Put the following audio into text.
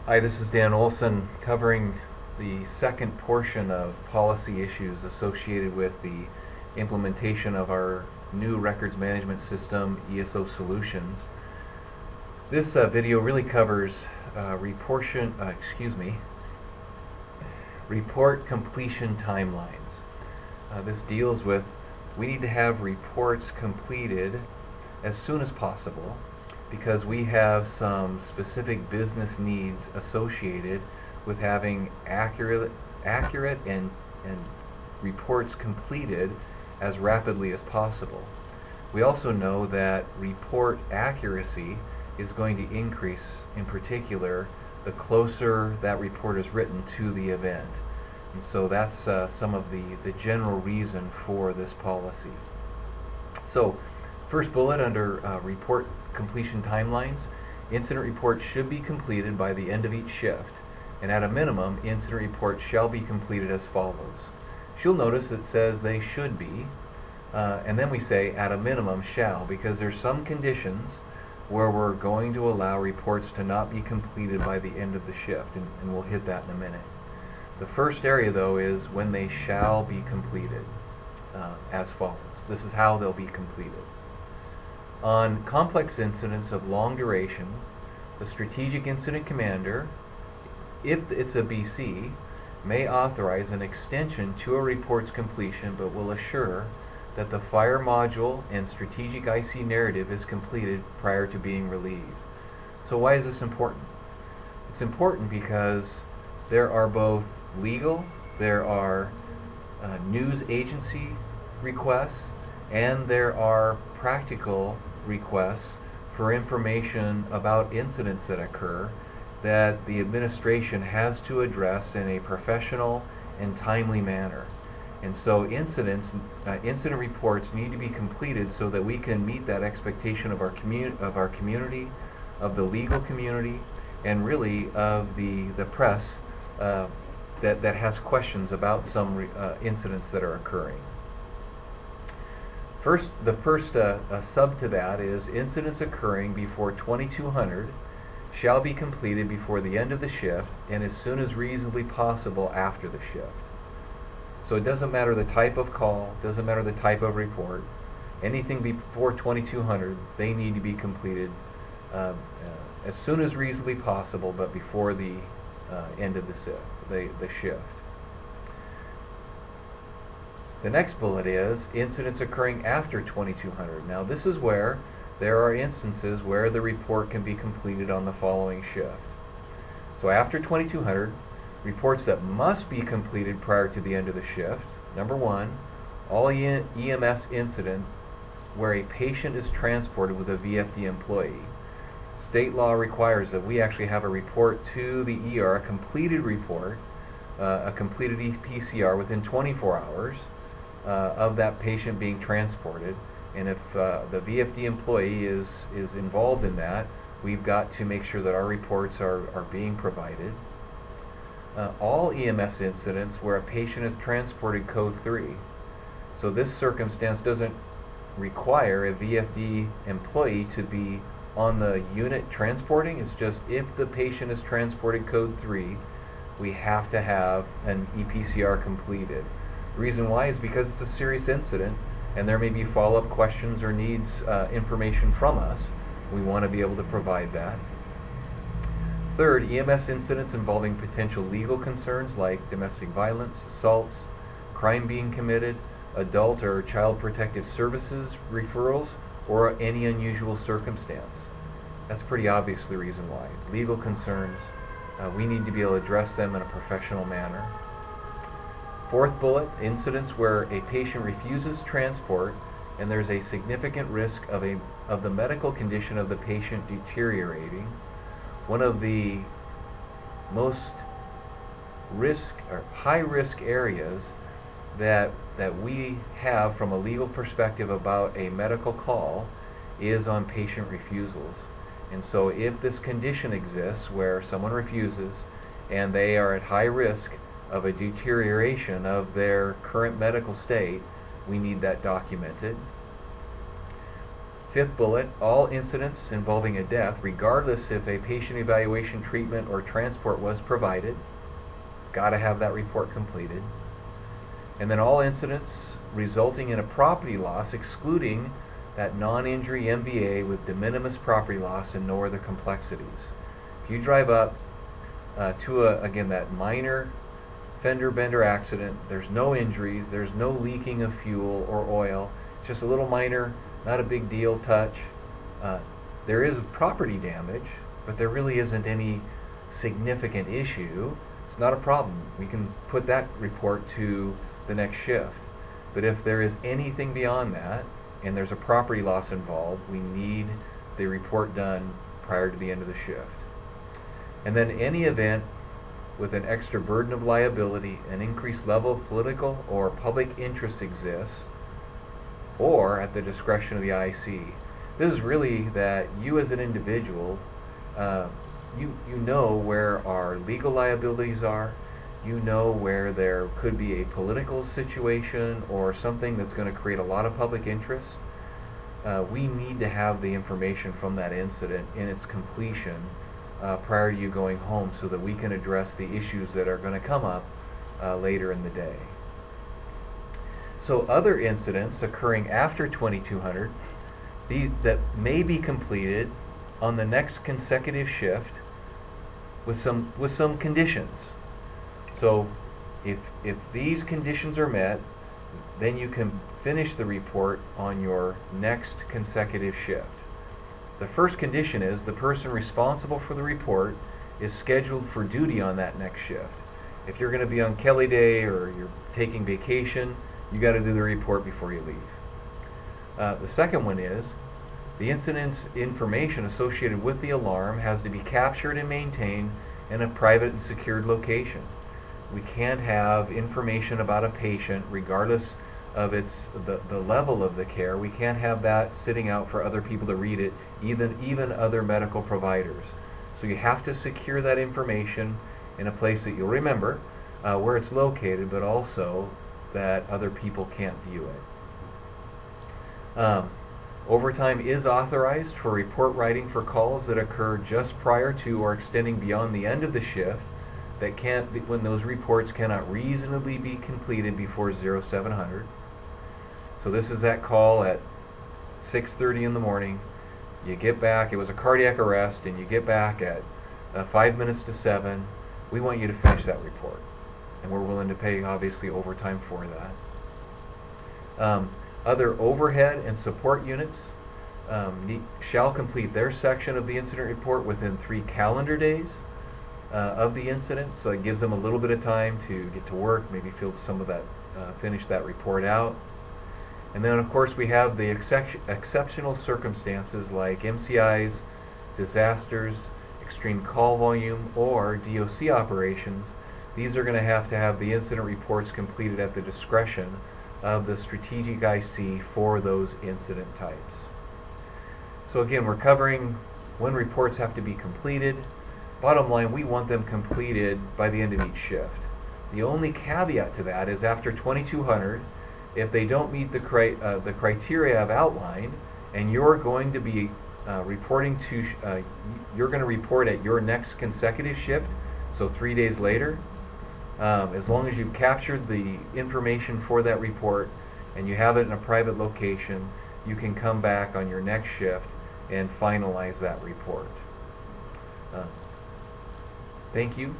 Hi, this is Dan Olson covering the second portion of policy issues associated with the implementation of our new records management system, ESO Solutions. This video really covers report completion timelines. This deals with we need to have reports completed as soon as possible because we have some specific business needs associated with having accurate and reports completed as rapidly as possible. We also know that report accuracy is going to increase, in particular, the closer that report is written to the event. And so that's some of the general reason for this policy. So, first bullet under report completion timelines, incident reports should be completed by the end of each shift, and at a minimum, incident reports shall be completed as follows. You'll notice it says they should be, and then we say at a minimum shall, because there's some conditions where we're going to allow reports to not be completed by the end of the shift, and we'll hit that in a minute. The first area, though, is when they shall be completed, as follows. This is how they'll be completed. On complex incidents of long duration, the Strategic Incident Commander, if it's a BC, may authorize an extension to a report's completion, but will assure that the fire module and strategic IC narrative is completed prior to being relieved. So why is this important? It's important because there are both legal, there are news agency requests, and there are practical requests for information about incidents that occur that the administration has to address in a professional and timely manner. And so incident reports need to be completed so that we can meet that expectation of our community, of the legal community, and really of the press that has questions about some incidents that are occurring. The first sub to that is incidents occurring before 2200 shall be completed before the end of the shift and as soon as reasonably possible after the shift. So it doesn't matter the type of call, doesn't matter the type of report. Anything before 2200, they need to be completed as soon as reasonably possible, but before the end of the shift. The next bullet is incidents occurring after 2200. Now this is where there are instances where the report can be completed on the following shift. So after 2200, reports that must be completed prior to the end of the shift. Number one, all EMS incidents where a patient is transported with a VFD employee. State law requires that we actually have a report to the ER, a completed report, a completed PCR within 24 hours of that patient being transported. And if the VFD employee is involved in that, we've got to make sure that our reports are being provided. All EMS incidents where a patient is transported code 3. So this circumstance doesn't require a VFD employee to be on the unit transporting. It's just if the patient is transported code 3, we have to have an EPCR completed. The reason why is because it's a serious incident and there may be follow-up questions or needs information from us. We want to be able to provide that. Third, EMS incidents involving potential legal concerns like domestic violence, assaults, crime being committed, adult or child protective services referrals, or any unusual circumstance. That's pretty obvious the reason why. Legal concerns, we need to be able to address them in a professional manner. Fourth bullet, incidents where a patient refuses transport and there's a significant risk of the medical condition of the patient deteriorating. One of the most high risk areas that we have from a legal perspective about a medical call is on patient refusals. And so if this condition exists where someone refuses and they are at high risk of a deterioration of their current medical state, we need that documented. Fifth bullet, all incidents involving a death, regardless if a patient evaluation, treatment, or transport was provided, got to have that report completed. And then all incidents resulting in a property loss, excluding that non-injury MVA with de minimis property loss and no other complexities. If you drive up to again, that minor fender bender accident, there's no injuries, there's no leaking of fuel or oil, it's just a little minor, not a big deal touch. There is property damage, but there really isn't any significant issue. It's not a problem. We can put that report to the next shift. But if there is anything beyond that, and there's a property loss involved, we need the report done prior to the end of the shift. And then any event with an extra burden of liability, an increased level of political or public interest exists, or at the discretion of the IC. This is really that you as an individual, you know where our legal liabilities are, you know where there could be a political situation or something that's going to create a lot of public interest. We need to have the information from that incident in its completion prior to you going home so that we can address the issues that are going to come up later in the day. So other incidents occurring after 2200 that may be completed on the next consecutive shift with some conditions. So if these conditions are met, then you can finish the report on your next consecutive shift. The first condition is the person responsible for the report is scheduled for duty on that next shift. If you're going to be on Kelly Day or you're taking vacation, you got to do the report before you leave. The second one is the incident's information associated with the alarm has to be captured and maintained in a private and secured location. We can't have information about a patient, regardless of the level of the care. We can't have that sitting out for other people to read it, even other medical providers. So you have to secure that information in a place that you'll remember where it's located, but also that other people can't view it. Overtime is authorized for report writing for calls that occur just prior to or extending beyond the end of the shift that when those reports cannot reasonably be completed before 0700. So this is that call at 6:30 in the morning. You get back, it was a cardiac arrest, and you get back at 5 minutes to 7. We want you to finish that report. And we're willing to pay, obviously, overtime for that. Other overhead and support units shall complete their section of the incident report within 3 calendar days of the incident. So it gives them a little bit of time to get to work, maybe fill some of that, finish that report out. And then, of course, we have the exceptional circumstances like MCIs, disasters, extreme call volume, or DOC operations. These are going to have the incident reports completed at the discretion of the strategic IC for those incident types. So again, we're covering when reports have to be completed. Bottom line, we want them completed by the end of each shift. The only caveat to that is after 2200, if they don't meet the criteria I've outlined, and you're going to be reporting to, you're going to report at your next consecutive shift, so 3 days later, as long as you've captured the information for that report and you have it in a private location, you can come back on your next shift and finalize that report. Thank you.